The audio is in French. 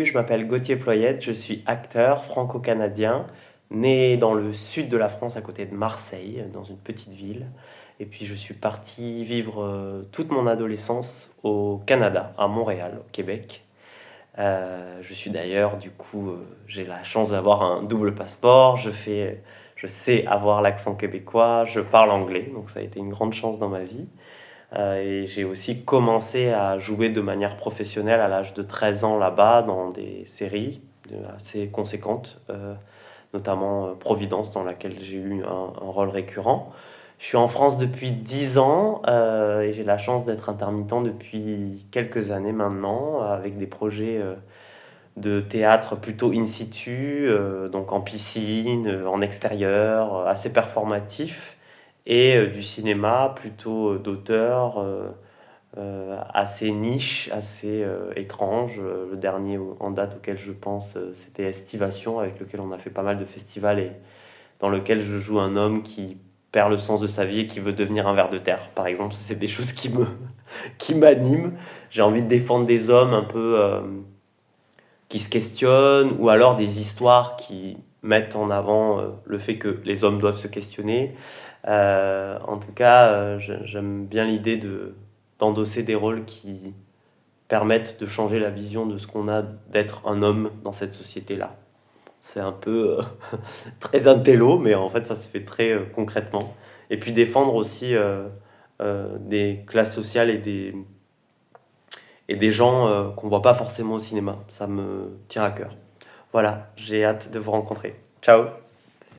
Je m'appelle Gauthier Ployette, je suis acteur franco-canadien, né dans le sud de la France à côté de Marseille, dans une petite ville. Et puis je suis parti vivre toute mon adolescence au Canada, à Montréal, au Québec. Je suis d'ailleurs, j'ai la chance d'avoir un double passeport, je sais avoir l'accent québécois, je parle anglais, donc ça a été une grande chance dans ma vie. Et j'ai aussi commencé à jouer de manière professionnelle à l'âge de 13 ans là-bas dans des séries assez conséquentes, notamment Providence dans laquelle j'ai eu un rôle récurrent. Je suis en France depuis 10 ans et j'ai la chance d'être intermittent depuis quelques années maintenant avec des projets de théâtre plutôt in situ, donc en piscine, en extérieur, assez performatif, et du cinéma plutôt d'auteur, assez niche, assez étrange. Le dernier en date auquel je pense, c'était Estivation, avec lequel on a fait pas mal de festivals et dans lequel je joue un homme qui perd le sens de sa vie et qui veut devenir un ver de terre. Par exemple, ça, c'est des choses qui m'animent. J'ai envie de défendre des hommes un peu qui se questionnent, ou alors des histoires qui mettent en avant le fait que les hommes doivent se questionner. En tout cas, j'aime bien l'idée d'endosser des rôles qui permettent de changer la vision de ce qu'on a d'être un homme dans cette société-là. C'est un peu très intello, mais en fait, ça se fait très concrètement. Et puis défendre aussi des classes sociales et des gens qu'on voit pas forcément au cinéma. Ça me tient à cœur. Voilà, j'ai hâte de vous rencontrer. Ciao!